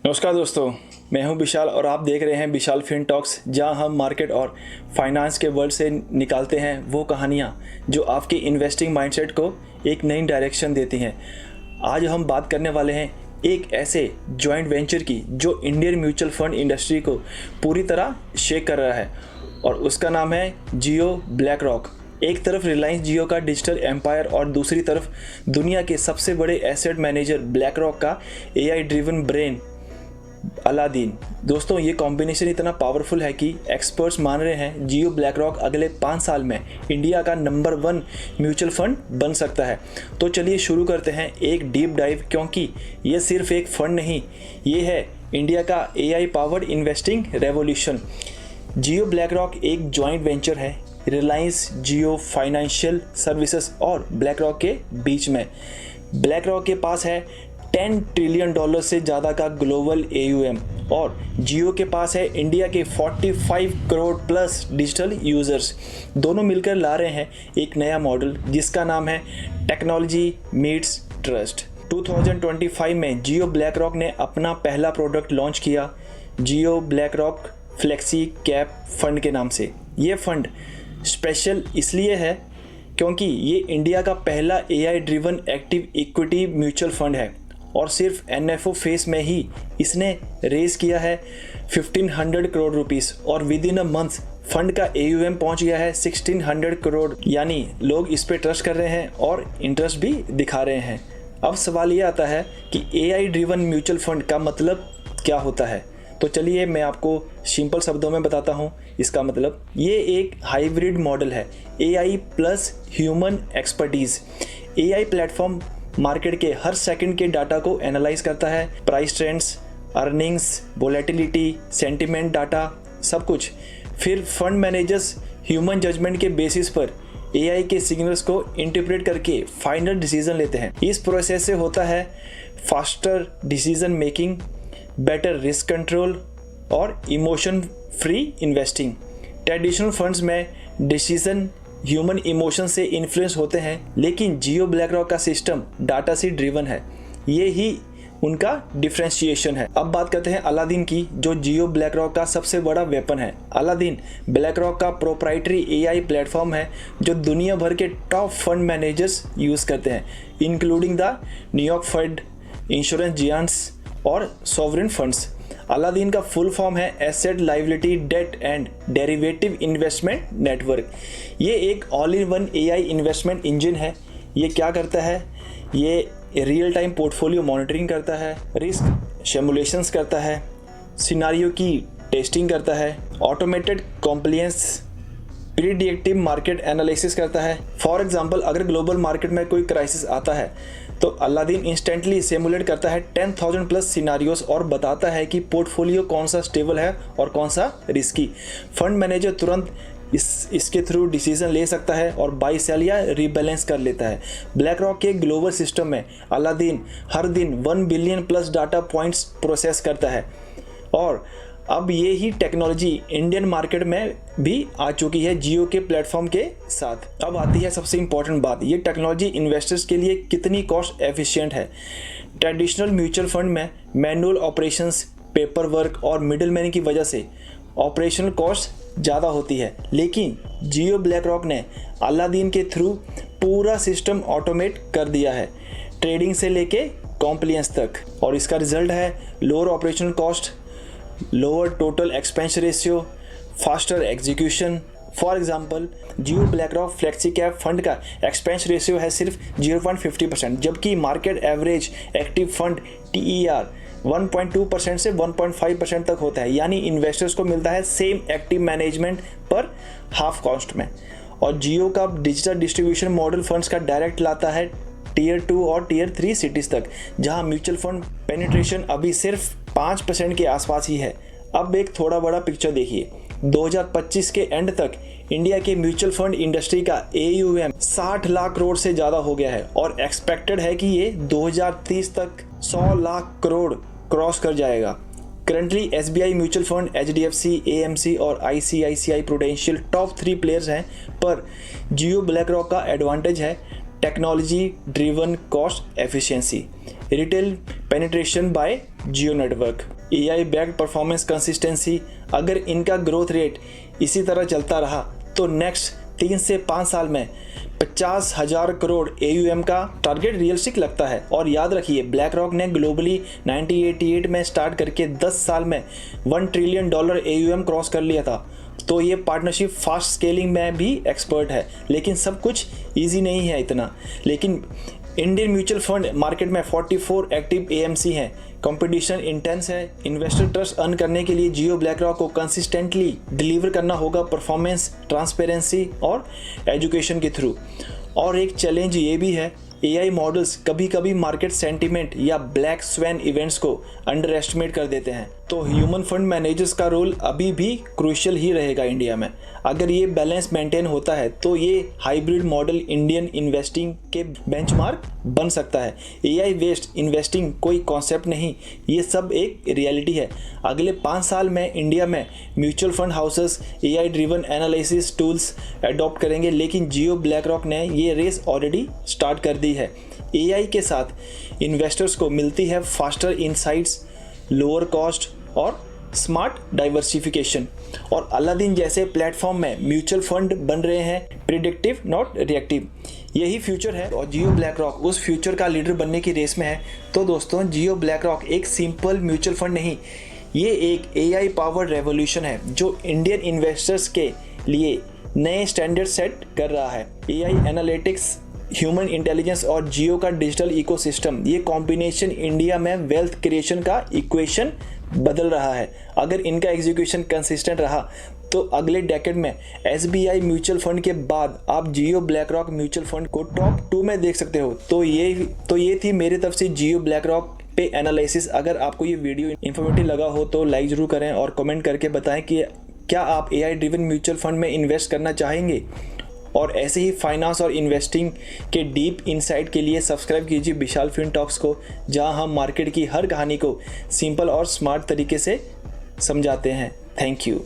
नमस्कार दोस्तों, मैं हूं विशाल और आप देख रहे हैं विशाल फिन टॉक्स, जहां हम मार्केट और फाइनेंस के वर्ल्ड से निकालते हैं वो कहानियां जो आपके इन्वेस्टिंग माइंडसेट को एक नई डायरेक्शन देती हैं। आज हम बात करने वाले हैं एक ऐसे जॉइंट वेंचर की जो इंडियन म्यूचुअल फंड इंडस्ट्री को पूरी तरह शेक कर रहा है और उसका नाम है जियो ब्लैक रॉक। एक तरफ रिलायंस जियो का डिजिटल एम्पायर और दूसरी तरफ दुनिया के सबसे बड़े एसेट मैनेजर ब्लैक रॉक का एआई ड्रिवन ब्रेन अलादीन। दोस्तों, ये कॉम्बिनेशन इतना पावरफुल है कि एक्सपर्ट्स मान रहे हैं जियो ब्लैक रॉक अगले 5 साल में इंडिया का नंबर 1 म्यूचुअल फंड बन सकता है। तो चलिए शुरू करते हैं एक डीप डाइव, क्योंकि ये सिर्फ एक फंड नहीं, ये है इंडिया का एआई पावर्ड इन्वेस्टिंग रेवोल्यूशन। जियो ब्लैक रॉक एक जॉइंट वेंचर है रिलायंस जियो फाइनेंशियल सर्विसेज और ब्लैक रॉक के बीच में। ब्लैक रॉक के पास है $10 ट्रिलियन से ज़्यादा का ग्लोबल AUM और जियो के पास है इंडिया के 45 करोड़ प्लस डिजिटल यूज़र्स। दोनों मिलकर ला रहे हैं एक नया मॉडल जिसका नाम है टेक्नोलॉजी मीट्स ट्रस्ट। 2025 में जियो ब्लैक रॉक ने अपना पहला प्रोडक्ट लॉन्च किया, Jio BlackRock flexi cap fund के नाम से। ये फंड स्पेशल इसलिए है क्योंकि ये इंडिया का पहला AI driven active equity mutual fund है और सिर्फ NFO फेस में ही इसने रेज किया है 1500 करोड़ रुपीस और with in a month fund का AUM पहुंच गया है 1600 करोड़। यानी लोग इस पे ट्रस्ट कर रहे हैं और इंटरेस्ट भी दिखा रहे हैं। अब सवाल ये आता है कि AI ड्रिवन म्यूचुअल फंड का मतलब क्या होता है। तो चलिए मैं आपको सिंपल शब्दों में बताता हूँ इसका मतलब। ये एक हाइब्रिड मॉडल है, AI plus human expertise. AI platform market के हर सेकंड के डाटा को एनालाइज करता है, price trends, earnings, volatility, sentiment data, सब कुछ। फिर फंड मैनेजर्स ह्यूमन जजमेंट के बेसिस पर AI के सिग्नल्स को इंटरप्रेट करके फाइनल डिसीजन लेते हैं। इस प्रोसेस से होता है faster decision making, better risk control और emotion free investing. Traditional funds में डिसीजन ह्यूमन इमोशन से इन्फ्लुएंस होते हैं, लेकिन जियो ब्लैक रॉक का सिस्टम डाटा से ड्रिवन है। ये ही उनका डिफ्रेंशिएशन है। अब बात करते हैं अलादीन की, जो जियो ब्लैक रॉक का सबसे बड़ा वेपन है। अलादीन ब्लैक रॉक का प्रोप्राइटरी AI प्लेटफॉर्म है जो दुनिया भर के टॉप फंड मैनेजर्स यूज़ करते हैं, including the New York Fed, insurance giants और सॉवरेन फंड्स। अलादीन का फुल फॉर्म है asset liability debt and derivative investment network. ये एक all in one AI investment engine है। ये क्या करता है? ये रियल टाइम पोर्टफोलियो मॉनिटरिंग करता है, रिस्क सिमुलेशंस करता है, सिनारियो की टेस्टिंग करता है, automated compliance, predictive market analysis करता है। फॉर एग्जांपल, अगर ग्लोबल मार्केट में कोई क्राइसिस आता है तो अलादीन इंस्टेंटली सिमुलेट करता है 10,000 प्लस सिनारियोस और बताता है कि पोर्टफोलियो कौन सा स्टेबल है और कौन सा रिस्की। फंड मैनेजर तुरंत इसके थ्रू डिसीजन ले सकता है और बाई सेल या रीबैलेंस कर लेता है। ब्लैक रॉक के ग्लोबल सिस्टम में अलादीन हर दिन 1 billion plus data points process करता है और अब ये ही टेक्नोलॉजी इंडियन मार्केट में भी आ चुकी है जियो के प्लेटफॉर्म के साथ। अब आती है सबसे इम्पोर्टेंट बात, ये टेक्नोलॉजी इन्वेस्टर्स के लिए कितनी कॉस्ट एफिशिएंट है। ट्रेडिशनल म्यूचुअल फंड में मैनुअल ऑपरेशंस, पेपर वर्क और मिडलमैन की वजह से ऑपरेशनल कॉस्ट ज़्यादा होती है, लेकिन जियो ब्लैक रॉक ने अलादीन के थ्रू पूरा सिस्टम ऑटोमेट कर दिया है, ट्रेडिंग से लेके कॉम्प्लायंस तक। और इसका रिजल्ट है lower operational cost, lower total expense ratio, faster execution. For example, Jio BlackRock flexi cap fund का एक्सपेंस रेशियो है सिर्फ 0.50%, जबकि market average active fund TER 1.2% से 1.5% तक होता है। यानी इन्वेस्टर्स को मिलता है सेम एक्टिव मैनेजमेंट पर हाफ कॉस्ट में। और जियो का डिजिटल डिस्ट्रीब्यूशन मॉडल फंड्स का डायरेक्ट लाता है Tier 2 और Tier 3 सिटीज़ तक, जहां म्यूचुअल फंड पेनिट्रेशन अभी सिर्फ 5% के आसपास ही है। अब एक थोड़ा बड़ा पिक्चर देखिए। 2025 के एंड तक इंडिया के म्यूचुअल फंड इंडस्ट्री का AUM 60 लाख करोड़ से ज़्यादा हो गया है और एक्सपेक्टेड है कि ये 2030 तक 100 लाख करोड़ क्रॉस कर जाएगा। Currently SBI mutual fund, HDFC, AMC और ICICI प्रूडेंशियल टॉप 3 प्लेयर्स हैं, पर जियो ब्लैक रॉक का एडवांटेज है technology driven cost efficiency, retail penetration by Jio network. AI backed performance consistency, अगर इनका ग्रोथ रेट इसी तरह चलता रहा तो नेक्स्ट 3 से 5 साल में 50,000 करोड़ AUM का टारगेट रियलिस्टिक लगता है। और याद रखिए, ब्लैक रॉक ने ग्लोबली 1988 में स्टार्ट करके 10 साल में $1 ट्रिलियन AUM क्रॉस कर लिया था। तो ये पार्टनरशिप फास्ट स्केलिंग में भी एक्सपर्ट है, लेकिन सब कुछ ईजी नहीं है इतना। लेकिन इंडियन म्यूचुअल फंड मार्केट में 44 एक्टिव AMC हैं, कंपटीशन इंटेंस है। इन्वेस्टर ट्रस्ट अर्न करने के लिए जियो ब्लैक रॉक को कंसिस्टेंटली डिलीवर करना होगा परफॉर्मेंस, ट्रांसपेरेंसी और एजुकेशन के थ्रू। और एक चैलेंज ये भी है, AI मॉडल्स कभी कभी मार्केट सेंटिमेंट या ब्लैक स्वैन इवेंट्स को अंडर एस्टिमेट कर देते हैं। तो ह्यूमन फंड मैनेजर्स का रोल अभी भी क्रूशियल ही रहेगा इंडिया में। अगर ये बैलेंस मेंटेन होता है तो ये हाइब्रिड मॉडल इंडियन इन्वेस्टिंग के बेंचमार्क बन सकता है। AI बेस्ड इन्वेस्टिंग कोई कॉन्सेप्ट नहीं, ये सब एक रियलिटी है। अगले 5 साल में इंडिया में mutual fund houses AI driven analysis tools adopt करेंगे, लेकिन जियो ब्लैक रॉक ने ये रेस ऑलरेडी स्टार्ट कर दी है। AI के साथ इन्वेस्टर्स को मिलती है फास्टर इनसाइट्स, लोअर कॉस्ट और स्मार्ट डाइवर्सिफिकेशन। और अलादीन जैसे प्लेटफॉर्म में म्यूचुअल फंड बन रहे हैं, प्रिडिक्टिव नॉट रिएक्टिव। यही फ्यूचर है और जियो ब्लैक रॉक उस फ्यूचर का लीडर बनने की रेस में है। तो दोस्तों, जियो ब्लैक रॉक एक सिंपल म्यूचुअल फंड नहीं, ये एक AI पावर्ड रेवोल्यूशन है जो इंडियन इन्वेस्टर्स के लिए नए स्टैंडर्ड सेट कर रहा है। AI एनालिटिक्स, ह्यूमन इंटेलिजेंस और जियो का डिजिटल इकोसिस्टम, ये कॉम्बिनेशन इंडिया में वेल्थ क्रिएशन का इक्वेशन बदल रहा है। अगर इनका एग्जीक्यूशन कंसिस्टेंट रहा तो अगले डेकेड में SBI म्यूचुअल फंड के बाद आप जियो ब्लैक रॉक म्यूचुअल फंड को टॉप 2 में देख सकते हो। तो ये थी मेरी तरफ से जियो ब्लैक रॉक पे एनालिसिस। अगर आपको ये वीडियो इन्फॉर्मेटिव लगा हो तो लाइक ज़रूर करें और कमेंट करके बताएं कि क्या आप AI ड्रिवन म्यूचुअल फंड में इन्वेस्ट करना चाहेंगे। और ऐसे ही फाइनेंस और इन्वेस्टिंग के डीप इनसाइट के लिए सब्सक्राइब कीजिए विशाल फिन टॉक्स को, जहां हम मार्केट की हर कहानी को सिंपल और स्मार्ट तरीके से समझाते हैं। Thank you.